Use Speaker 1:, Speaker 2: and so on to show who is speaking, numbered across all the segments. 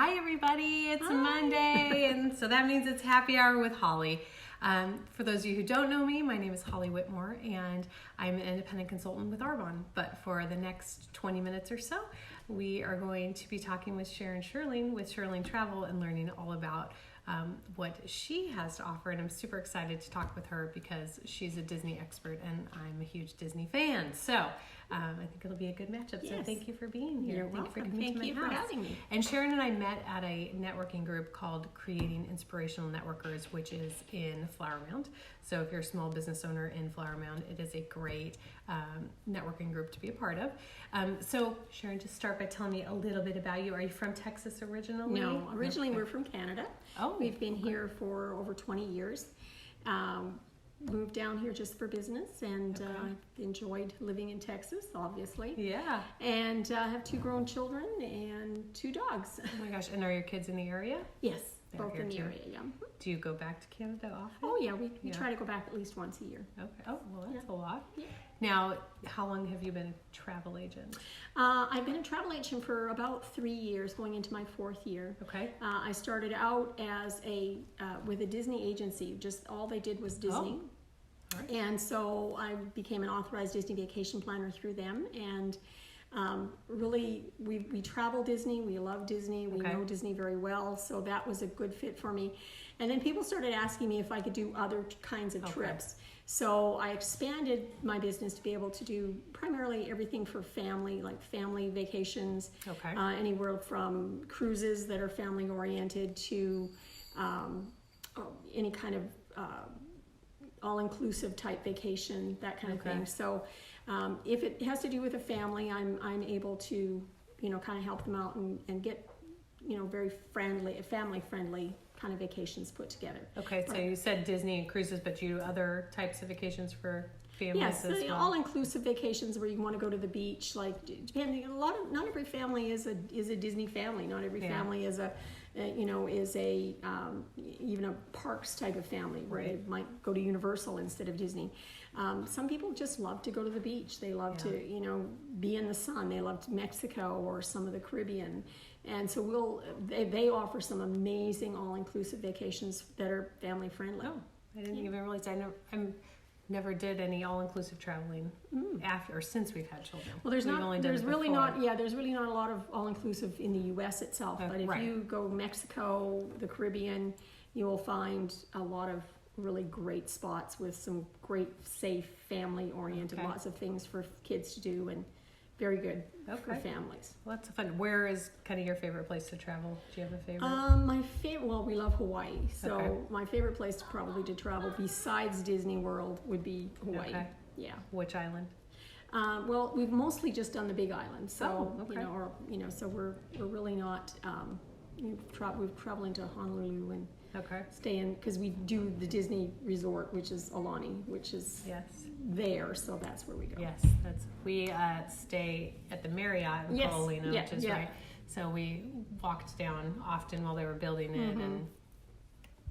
Speaker 1: Hi everybody, it's
Speaker 2: Hi.
Speaker 1: Monday, and so that means it's happy hour with Holly. For those of you who don't know me, my name is Holly Whitmore, and I'm an independent consultant with Arbonne. But for the next 20 minutes or so, we are going to be talking with Sharon Schierling with Schierling Travel and learning all about what she has to offer. And I'm super excited to talk with her because she's a Disney expert and I'm a huge Disney fan. So I think it'll be a good matchup.
Speaker 2: Yes.
Speaker 1: So thank you for being here.
Speaker 2: You're
Speaker 1: Thank
Speaker 2: welcome.
Speaker 1: you for coming to my
Speaker 2: Thank you
Speaker 1: house.
Speaker 2: for having me.
Speaker 1: And Sharon and I met at a networking group called Creating Inspirational Networkers, which is in Flower Mound. So if you're a small business owner in Flower Mound, it is a great networking group to be a part of. So Sharon, just start by telling me a little bit about you. Are you from Texas originally?
Speaker 2: No, originally
Speaker 1: Okay.
Speaker 2: we're from Canada.
Speaker 1: Oh,
Speaker 2: We've been here for over 20 years. Moved down here just for business and enjoyed living in Texas, obviously.
Speaker 1: Yeah.
Speaker 2: And have 2 grown children and 2 dogs.
Speaker 1: Oh my gosh. And are your kids in the area?
Speaker 2: Yes,
Speaker 1: They're
Speaker 2: both
Speaker 1: here
Speaker 2: in the
Speaker 1: too.
Speaker 2: area, yeah.
Speaker 1: Do you go back to Canada often?
Speaker 2: Oh yeah, we
Speaker 1: Yeah.
Speaker 2: try to go back at least once a year.
Speaker 1: Okay. Oh, well, that's a lot.
Speaker 2: Yeah.
Speaker 1: Now, how long have you been a travel agent?
Speaker 2: I've been a travel agent for about 3 years, going into my 4th year.
Speaker 1: Okay.
Speaker 2: I started out as with a Disney agency. Just all they did was Disney.
Speaker 1: Oh. All right.
Speaker 2: And so I became an authorized Disney vacation planner through them. And really, we travel Disney. We love Disney. We know Disney very well. So that was a good fit for me. And then people started asking me if I could do other kinds of trips. So I expanded my business to be able to do primarily everything for family, like family vacations.
Speaker 1: Okay.
Speaker 2: Anywhere from cruises that are family oriented to any kind of all-inclusive type vacation, that kind of thing. So if it has to do with a family, I'm able to, kind of help them out and get, very friendly, family-friendly kind of vacations put together.
Speaker 1: Okay, so you said Disney and cruises, but you do other types of vacations for families
Speaker 2: Yes,
Speaker 1: as well?
Speaker 2: all-inclusive vacations where you want to go to the beach. Like, depending, not every family is a Disney family. Not every family is even a parks type of family where they might go to Universal instead of Disney. Some people just love to go to the beach. They love to, be in the sun. They love Mexico or some of the Caribbean. And so they offer some amazing all-inclusive vacations that are family friendly.
Speaker 1: Oh, I didn't even realize. I never did any all-inclusive traveling after or since we've had children.
Speaker 2: Well, there's really not a lot of all-inclusive in the U.S. itself. But if you go Mexico, the Caribbean, you will find a lot of really great spots with some great, safe, family-oriented, lots of things for kids to do, and very good for families.
Speaker 1: Well, that's fun. Where is kind of your favorite place to travel? Do you have a favorite?
Speaker 2: My favorite, well, we love Hawaii. So my favorite place probably to travel besides Disney World would be Hawaii. Okay. Yeah.
Speaker 1: Which island?
Speaker 2: Well, we've mostly just done the Big Island. So, so we're really not, we're traveling to Honolulu and stay in, because we do the Disney resort, which is Aulani, which is there, so that's where we go.
Speaker 1: Yes, we stay at the Marriott in Paulina, which is right. So we walked down often while they were building it, and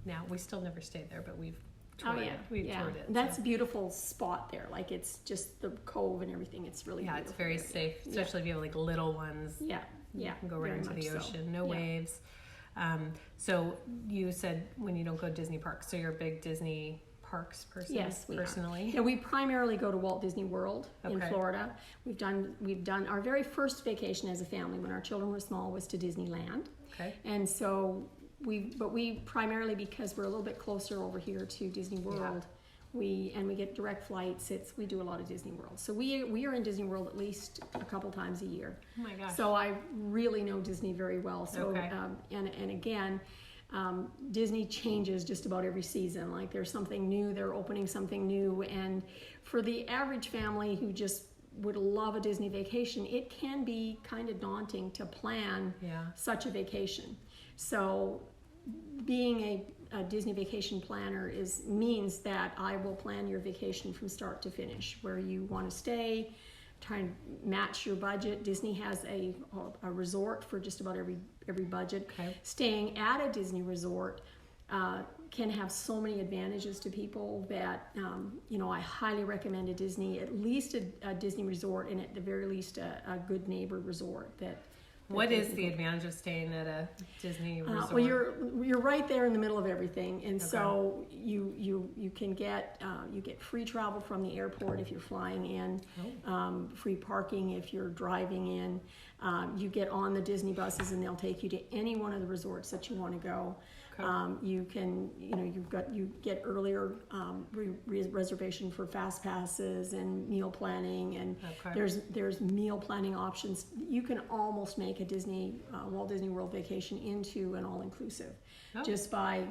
Speaker 1: now we still never stayed there, but we've toured it. We've toured it.
Speaker 2: That's a beautiful spot there. Like, it's just the cove and everything. It's really beautiful.
Speaker 1: It's very safe, especially if you have like little ones.
Speaker 2: Yeah.
Speaker 1: You can go right into the ocean, no waves. So you said when you don't go to Disney parks, so you're a big Disney parks person?
Speaker 2: Yes, we
Speaker 1: personally.
Speaker 2: Yeah, we primarily go to Walt Disney World in Florida. We've done our very first vacation as a family when our children were small was to Disneyland. Okay. And so we primarily, because we're a little bit closer over here to Disney World, we get direct flights. We do a lot of Disney World. So we are in Disney World at least a couple times a year.
Speaker 1: Oh my gosh.
Speaker 2: So I really know Disney very well. So and again, Disney changes just about every season. Like, there's something new, they're opening something new, and for the average family who just would love a Disney vacation, it can be kind of daunting to plan such a vacation. So being a Disney vacation planner means that I will plan your vacation from start to finish, where you want to stay, try and match your budget. Disney has a resort for just about every budget. Staying at a Disney resort can have so many advantages to people that I highly recommend at least a Disney resort, and at the very least a good neighbor resort that
Speaker 1: What is the advantage of staying at a Disney resort?
Speaker 2: Well, you're right there in the middle of everything, and so you can get free travel from the airport if you're flying in, free parking if you're driving in. You get on the Disney buses, and they'll take you to any one of the resorts that you want to go. You can, you get earlier reservation for fast passes and meal planning, and there's meal planning options. You can almost make a Walt Disney World vacation into an all-inclusive, just by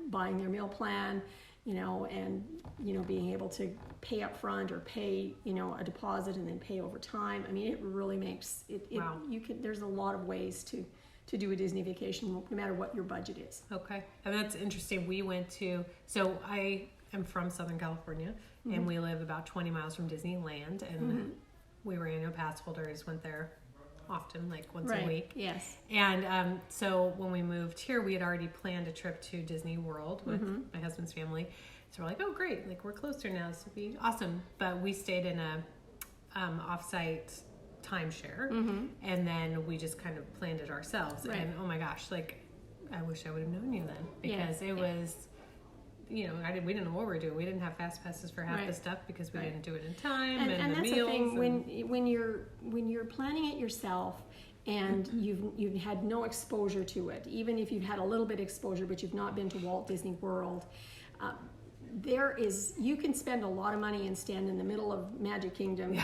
Speaker 2: buying their meal plan, and being able to pay up front or pay a deposit and then pay over time. I mean, it really makes it.
Speaker 1: Wow.
Speaker 2: There's a lot of ways to do a Disney vacation, no matter what your budget is.
Speaker 1: Okay, and that's interesting. We went to, so I am from Southern California, and we live about 20 miles from Disneyland, and we were annual pass holders, went there often, like once a week.
Speaker 2: Yes.
Speaker 1: And so when we moved here, we had already planned a trip to Disney World with my husband's family. So we're like, oh great, like we're closer now, so it'd be awesome. But we stayed in a off-site timeshare, and then we just kind of planned it ourselves. And oh my gosh, like I wish I would have known you then, because it was, we didn't know what we were doing. We didn't have fast passes for half the stuff because we didn't do it in time, and the
Speaker 2: that's
Speaker 1: meals.
Speaker 2: The thing, when you're planning it yourself, and you've had no exposure to it, even if you've had a little bit of exposure, but you've not been to Walt Disney World. You can spend a lot of money and stand in the middle of Magic Kingdom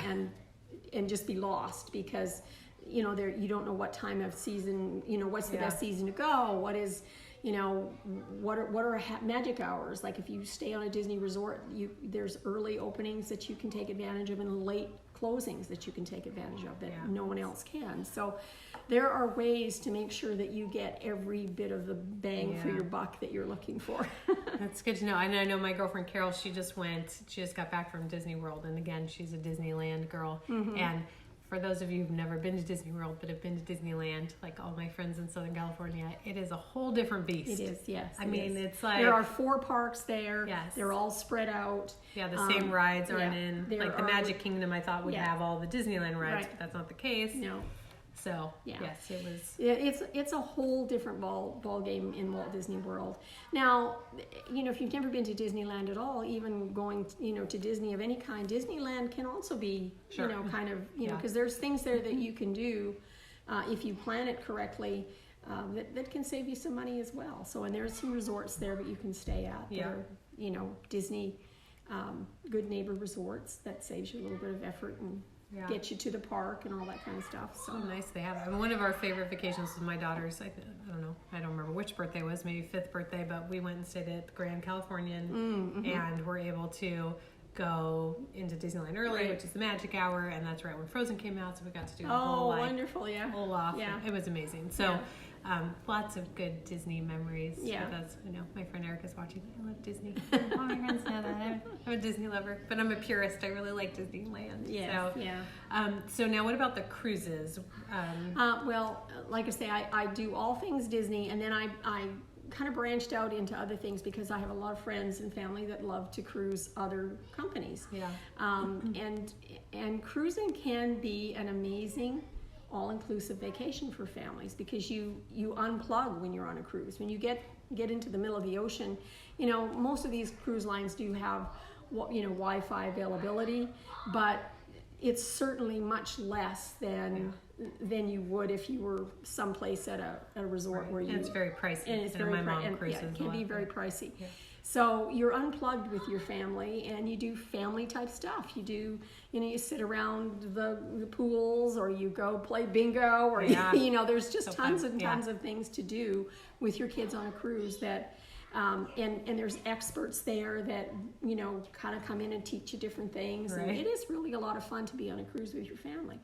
Speaker 2: and just be lost, because you don't know what time of season, what's the best season to go, what is, what are magic hours. Like if you stay on a Disney resort, there's early openings that you can take advantage of and late closings that you can take advantage of that no one else can. So there are ways to make sure that you get every bit of the bang for your buck that you're looking for.
Speaker 1: That's good to know. And I know my girlfriend Carol, she just got back from Disney World, and again, she's a Disneyland girl. And for those of you who've never been to Disney World but have been to Disneyland, like all my friends in Southern California, it is a whole different beast.
Speaker 2: It is, yes.
Speaker 1: I mean, it's like
Speaker 2: there are 4 parks there.
Speaker 1: Yes.
Speaker 2: They're all spread out.
Speaker 1: Yeah, the same rides aren't in. Like the Magic Kingdom, I thought would have all the Disneyland rides, but that's not the case.
Speaker 2: No.
Speaker 1: So yes, it was.
Speaker 2: It's a whole different ball game in Walt Disney World. Now, if you've never been to Disneyland at all, even going to Disney of any kind, Disneyland can also be kind of because there's things there that you can do if you plan it correctly. That can save you some money as well. So, and there's some resorts there that you can stay at that are Disney good neighbor resorts that saves you a little bit of effort and get you to the park and all that kind of stuff. So
Speaker 1: nice they have it. I mean, one of our favorite vacations was my daughter's, I don't remember which birthday it was, maybe 5th birthday, but we went and stayed at the Grand Californian and were able to go into Disneyland early, which is the magic hour, and that's right when Frozen came out, so we got to do the whole
Speaker 2: wonderful,
Speaker 1: whole off. Yeah. It was amazing. So lots of good Disney memories with us. I know my friend Erica's watching. I love Disney. All my friends know that. I'm a Disney lover, but I'm a purist. I really like Disneyland.
Speaker 2: Yeah.
Speaker 1: So now what about the cruises?
Speaker 2: Well, like I say, I do all things Disney, and then I kind of branched out into other things because I have a lot of friends and family that love to cruise other companies. And cruising can be an amazing all-inclusive vacation for families because you unplug when you're on a cruise. When you get into the middle of the ocean, most of these cruise lines do have Wi-Fi availability, but it's certainly much less than you would if you were someplace at a resort where you.
Speaker 1: And it's very pricey.
Speaker 2: And it's very pricey. It can be very pricey. Yeah. So you're unplugged with your family, and you do family type stuff. You do, you sit around the pools, or you go play bingo, or there's just tons and tons of things to do with your kids on a cruise that. And there's experts there that kind of come in and teach you different things, and it is really a lot of fun to be on a cruise with your family,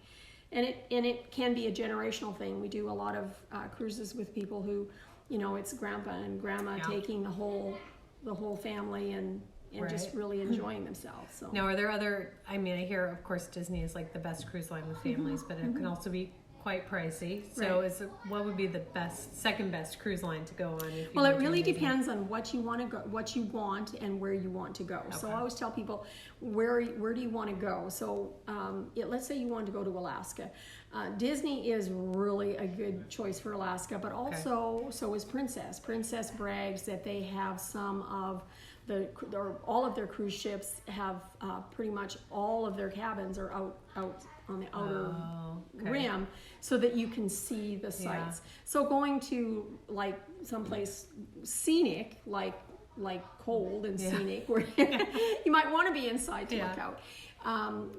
Speaker 2: and it can be a generational thing. We do a lot of cruises with people who, it's grandpa and grandma taking the whole family and just really enjoying themselves. So
Speaker 1: now, are there other? I mean, I hear of course Disney is like the best cruise line with families, but it can also be quite pricey. So what would be the second best cruise line to go on? If you
Speaker 2: Well, it
Speaker 1: went to
Speaker 2: really
Speaker 1: Disney?
Speaker 2: depends on what you want to go, what you want, and where you want to go. So I always tell people, where do you want to go? So let's say you want to go to Alaska. Disney is really a good choice for Alaska, but also so is Princess. Princess brags that they have some of all of their cruise ships have pretty much all of their cabins are out on the outer rim, so that you can see the sights. So going to like someplace scenic, like cold and scenic, where you might want to be inside to look out.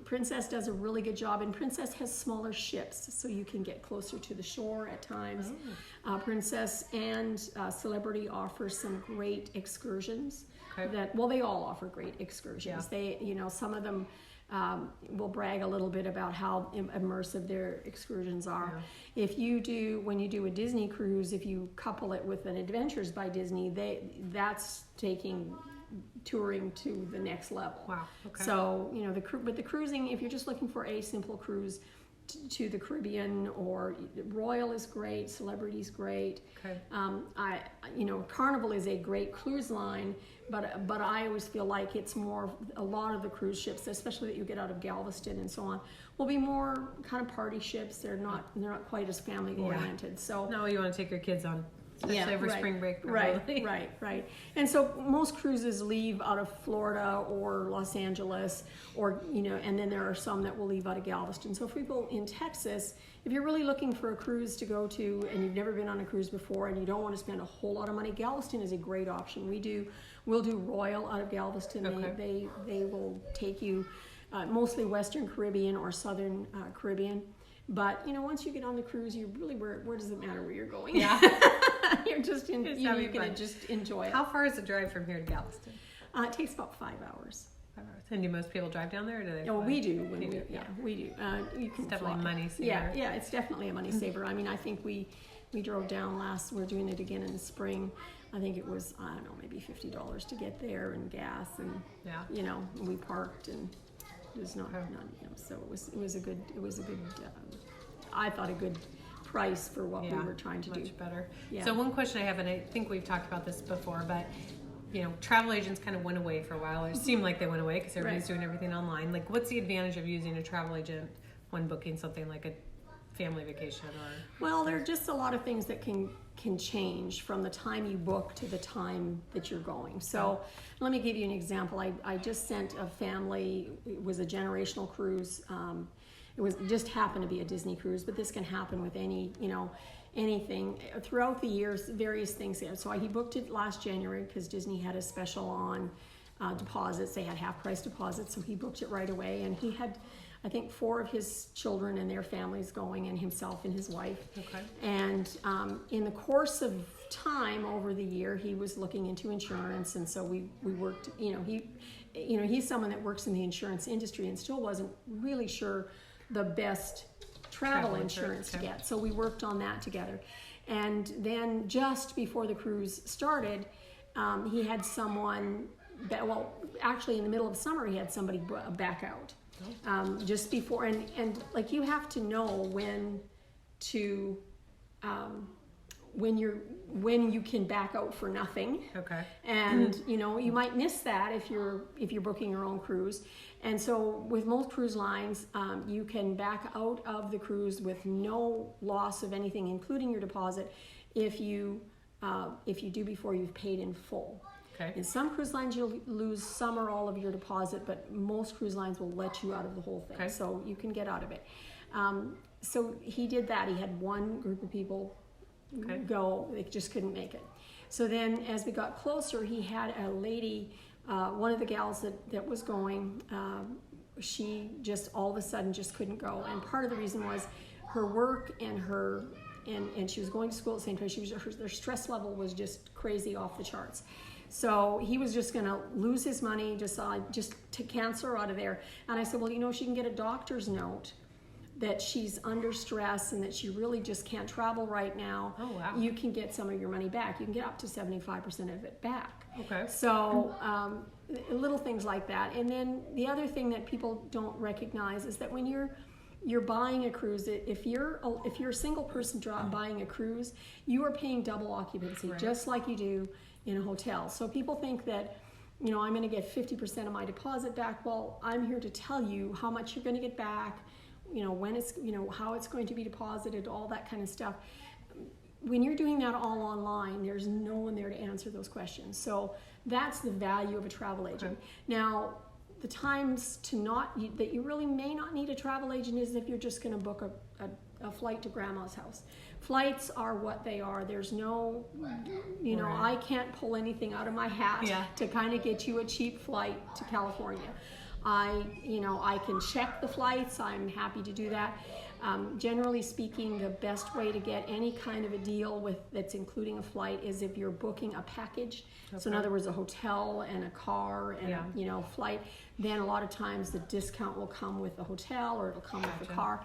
Speaker 2: Princess does a really good job, and Princess has smaller ships, so you can get closer to the shore at times. Princess and Celebrity offer some great excursions. They all offer great excursions. They, some of them will brag a little bit about how immersive their excursions are. When you do a Disney cruise, if you couple it with an Adventures by Disney, that's taking touring to the next level.
Speaker 1: Wow. Okay.
Speaker 2: So, but the cruising, if you're just looking for a simple cruise to the Caribbean, or Royal is great, Celebrity's great.
Speaker 1: Okay.
Speaker 2: Carnival is a great cruise line, but I always feel like it's more, a lot of the cruise ships, especially that you get out of Galveston and so on, will be more kind of party ships. They're not quite as family oriented. So
Speaker 1: no, you want to take your kids on. Especially over spring break, probably.
Speaker 2: Right. And so most cruises leave out of Florida or Los Angeles, or and then there are some that will leave out of Galveston. So for people in Texas, if you're really looking for a cruise to go to and you've never been on a cruise before and you don't want to spend a whole lot of money, Galveston is a great option. We'll do Royal out of Galveston. They will take you mostly Western Caribbean or Southern Caribbean. But once you get on the cruise, you really where does it matter where you're going?
Speaker 1: Yeah.
Speaker 2: You're just you can just enjoy it.
Speaker 1: How far is the drive from here to Galveston?
Speaker 2: It takes about 5 hours.
Speaker 1: 5 hours. And do most people drive down there, or do they?
Speaker 2: Oh, we do.
Speaker 1: We do.
Speaker 2: You can
Speaker 1: it's definitely
Speaker 2: fly.
Speaker 1: money saver.
Speaker 2: Yeah, it's definitely a money saver. I mean, I think we drove down we're doing it again in the spring. I think it was, I don't know, maybe $50 to get there, and gas, and we parked, and it was not so it was a good I thought a good price for what we were trying to do.
Speaker 1: Much better.
Speaker 2: Yeah.
Speaker 1: So one question I have, and I think we've talked about this before, but travel agents kind of went away for a while. It seemed like they went away because everybody's doing everything online. Like, what's the advantage of using a travel agent when booking something like a family vacation?
Speaker 2: Well, there are just a lot of things that can change from the time you book to the time that you're going. So let me give you an example. I just sent a family. It was a generational cruise. It just happened to be a Disney cruise, but this can happen with anything throughout the years. Various things. So he booked it last January because Disney had a special on deposits. They had half-price deposits, so he booked it right away, and he had, I think, 4 of his children and their families going, and himself and his wife.
Speaker 1: Okay.
Speaker 2: And in the course of time over the year, he was looking into insurance, and so we worked. He's someone that works in the insurance industry and still wasn't really sure the best travel insurance to get. So we worked on that together, and then just before the cruise started, he had someone actually in the middle of summer, he had somebody back out. Just before, and like, you have to know when you can back out for nothing.
Speaker 1: Okay.
Speaker 2: And you might miss that if you're booking your own cruise. And so with most cruise lines, you can back out of the cruise with no loss of anything, including your deposit, if you do before you've paid in full.
Speaker 1: Okay.
Speaker 2: In some cruise lines, you'll lose some or all of your deposit, but most cruise lines will let you out of the whole thing, so you can get out of it. So he did that. He had one group of people go; they just couldn't make it. So then, as we got closer, he had a lady, one of the gals that was going. She just all of a sudden just couldn't go, and part of the reason was her work and and she was going to school at the same time. Their stress level was just crazy off the charts. So he was just going to lose his money, decide just to cancel her out of there. And I said, well, she can get a doctor's note that she's under stress and that she really just can't travel right now.
Speaker 1: Oh, wow.
Speaker 2: You can get some of your money back. You can get up to 75% of it back.
Speaker 1: Okay.
Speaker 2: So little things like that. And then the other thing that people don't recognize is that when you're you're buying a cruise, if you're a single person buying a cruise, you are paying double occupancy, just like you do in a hotel. So people think that, I'm going to get 50% of my deposit back. Well, I'm here to tell you how much you're going to get back, when it's, how it's going to be deposited, all that kind of stuff. When you're doing that all online, there's no one there to answer those questions. So that's the value of a travel agent. Now, the times that you really may not need a travel agent is if you're just going to book a flight to grandma's house. Flights are what they are. There's no, I can't pull anything out of my hat to kind of get you a cheap flight to California. I can check the flights. I'm happy to do that. Generally speaking, the best way to get any kind of a deal that's including a flight is if you're booking a package. Okay. So in other words, a hotel and a car and a flight. Then a lot of times the discount will come with the hotel or it'll come with the car.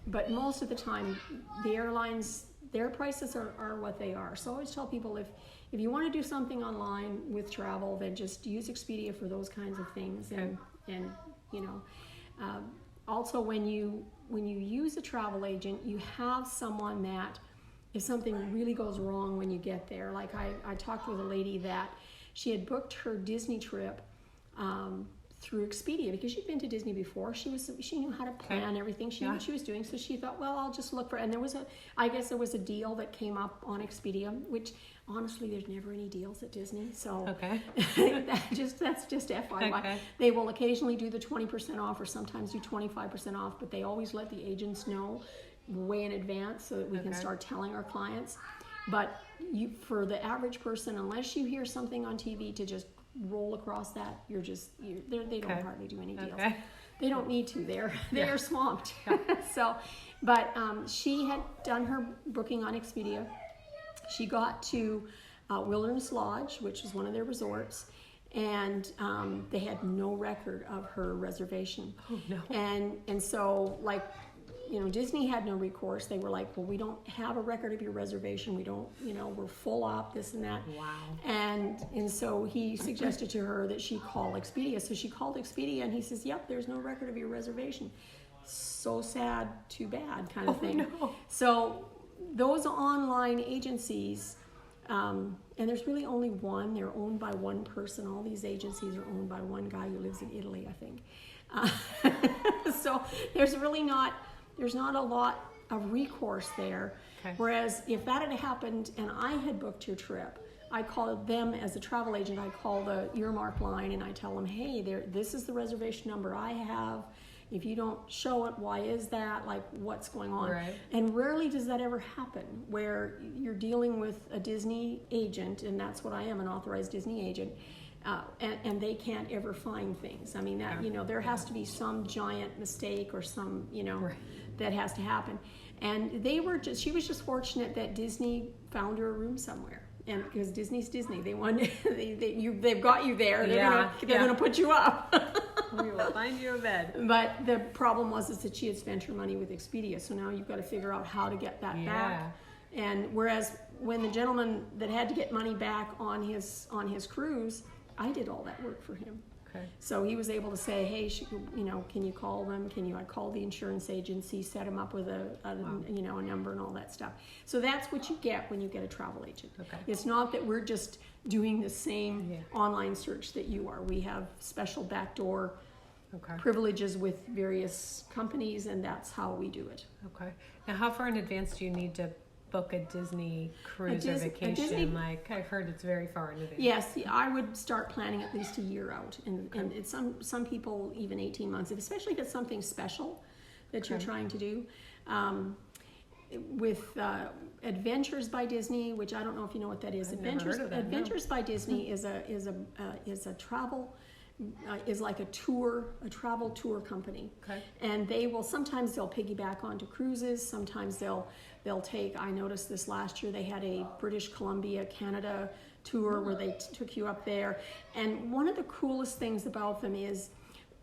Speaker 2: But most of the time, the airlines, their prices are what they are. So I always tell people if you want to do something online with travel, then just use Expedia for those kinds of things. Okay. And also when you use a travel agent, you have someone that if something really goes wrong when you get there, like I talked with a lady that she had booked her Disney trip through Expedia because she'd been to Disney before. She knew how to plan everything. She knew what she was doing, so she thought, well, I'll just look for. And I guess there was a deal that came up on Expedia, which honestly, there's never any deals at Disney. So that's just FYI. Okay. They will occasionally do the 20% off, or sometimes do 25% off, but they always let the agents know way in advance so that we can start telling our clients. But for the average person, unless you hear something on TV to just roll across that, they don't hardly do any deals. Okay. They don't need to. They are swamped. So, but she had done her booking on Expedia. She got to Wilderness Lodge, which is one of their resorts, and they had no record of her reservation. Oh no! And so Disney had no recourse. They were like, well, we don't have a record of your reservation. We don't, we're full up, this and that. Wow. And so he suggested to her that she call Expedia. So she called Expedia and he says, yep, there's no record of your reservation. So sad, too bad kind of thing. No. So those online agencies, and there's really only one, they're owned by one person. All these agencies are owned by one guy who lives in Italy, I think. So there's not a lot of recourse there. Okay. Whereas if that had happened and I had booked your trip, I called them as a travel agent, I call the earmark line and I tell them, hey, this is the reservation number I have. If you don't show it, why is that? Like, what's going on? Right. And rarely does that ever happen where you're dealing with a Disney agent, and that's what I am, an authorized Disney agent, and they can't ever find things. I mean, that there has to be some giant mistake or some, that has to happen. And she was just fortunate that Disney found her a room somewhere. And because Disney's Disney, they want they've got you there. They're gonna put you up.
Speaker 1: We will find you a bed.
Speaker 2: But the problem was that she had spent her money with Expedia, so now you've got to figure out how to get that back. And whereas when the gentleman that had to get money back on his cruise, I did all that work for him. Okay. So he was able to say, hey, can you call them? I called the insurance agency, set him up with a number and all that stuff. So that's what you get when you get a travel agent. Okay. It's not that we're just doing the same online search that you are. We have special backdoor privileges with various companies, and that's how we do it.
Speaker 1: Okay. Now, how far in advance do you need to book a Disney cruise or vacation? Like, I've heard it's very far in advance.
Speaker 2: Yes, I would start planning at least a year out, and it's some people even 18 months, especially if it's something special that you're trying to do. With Adventures by Disney, which I don't know if you know what that is. Adventures by Disney is a travel. Is like a travel tour company. Okay. And sometimes they'll piggyback onto cruises. Sometimes they'll take, I noticed this last year, they had a British Columbia, Canada tour where they took you up there. And one of the coolest things about them is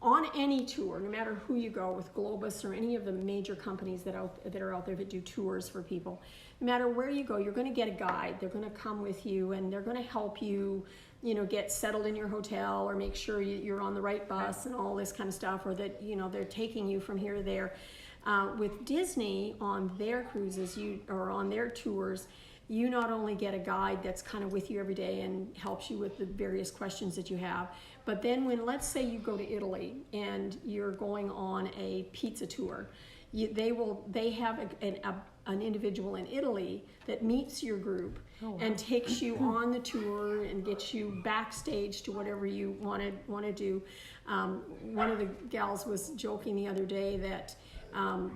Speaker 2: on any tour, no matter who you go with, Globus or any of the major companies that are out there that do tours for people, no matter where you go, you're going to get a guide. They're going to come with you, and they're going to help you, get settled in your hotel, or make sure you're on the right bus and all this kind of stuff, or that, they're taking you from here to there. With Disney, on their cruises, or on their tours, you not only get a guide that's kind of with you every day and helps you with the various questions that you have, but then when, let's say you go to Italy and you're going on a pizza tour, they have an individual in Italy that meets your group and takes you on the tour and gets you backstage to whatever you want to do. One of the gals was joking the other day that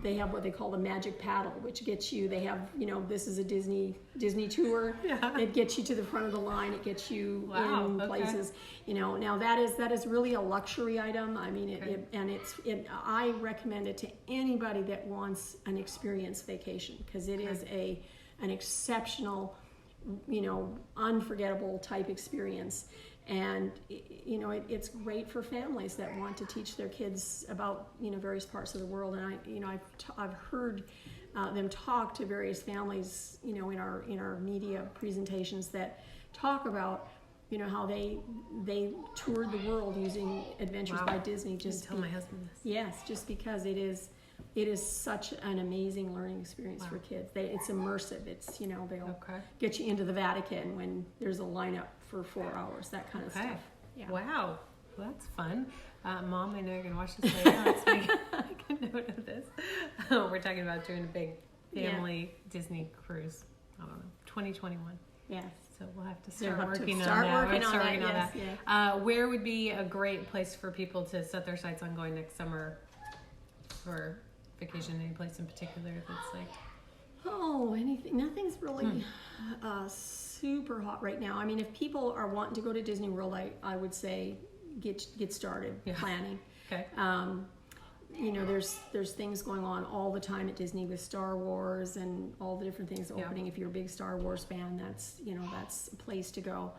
Speaker 2: they have what they call the magic paddle, which gets you, they have, this is a Disney tour. Yeah. It gets you to the front of the line. It gets you in places, now that is really a luxury item. I mean, I recommend it to anybody that wants an experience vacation, because it is an exceptional, unforgettable type experience. And it's great for families that want to teach their kids about various parts of the world. And I've heard them talk to various families in our media presentations that talk about how they toured the world using Adventures by Disney. Just
Speaker 1: tell my husband this.
Speaker 2: Yes, just because it is such an amazing learning experience for kids. It's immersive. It's they'll get you into the Vatican when there's a lineup for 4 hours, that kind of stuff. Yeah.
Speaker 1: Wow, well, that's fun. Mom, I know you're gonna watch this later. Let's make a note of this. We're talking about doing a big family Disney cruise. I don't know, 2021.
Speaker 2: Yes.
Speaker 1: So we'll have to start working on that. Yeah. Where would be a great place for people to set their sights on going next summer for vacation? Any place in particular that's like?
Speaker 2: Oh, anything. Nothing's really super hot right now. I mean, if people are wanting to go to Disney World, I would say get started planning. Okay. There's things going on all the time at Disney with Star Wars and all the different things opening. If you're a big Star Wars fan, that's a place to go.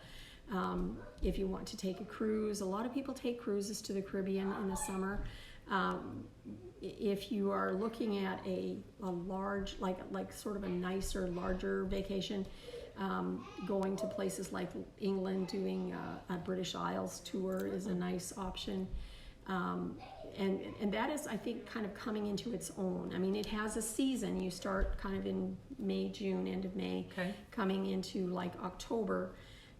Speaker 2: If you want to take a cruise, a lot of people take cruises to the Caribbean in the summer. If you are looking at a large, like sort of a nicer, larger vacation, going to places like England, doing a British Isles tour is a nice option. And that is, I think, kind of coming into its own. I mean, it has a season. You start kind of in May, June, end of May, coming into like October.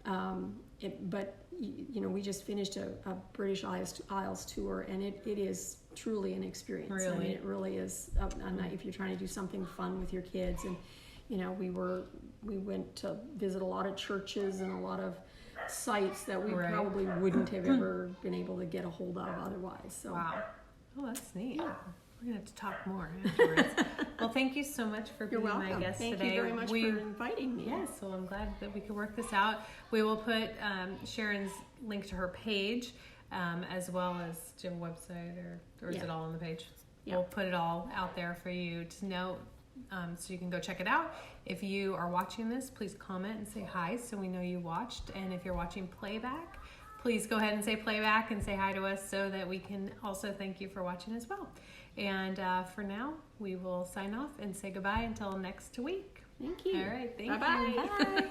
Speaker 2: But we just finished a British Isles tour, and it is truly an experience. Really? I mean, it really is a night if you're trying to do something fun with your kids. And we went to visit a lot of churches and a lot of sites that we probably wouldn't have ever been able to get a hold of otherwise. So.
Speaker 1: Wow. Oh, that's neat. Yeah. We're going to have to talk more afterwards. Well, thank you so much for being my guest today.
Speaker 2: Thank you very much for inviting me.
Speaker 1: Yes, so I'm glad that we could work this out. We will put Sharon's link to her page, as well as to a website, or is it all on the page? Yeah. We'll put it all out there for you to know, so you can go check it out. If you are watching this, please comment and say hi so we know you watched. And if you're watching playback, please go ahead and say playback and say hi to us so that we can also thank you for watching as well. And for now, we will sign off and say goodbye until next week.
Speaker 2: Thank you.
Speaker 1: All right. Thank you.
Speaker 2: Bye-bye. Bye.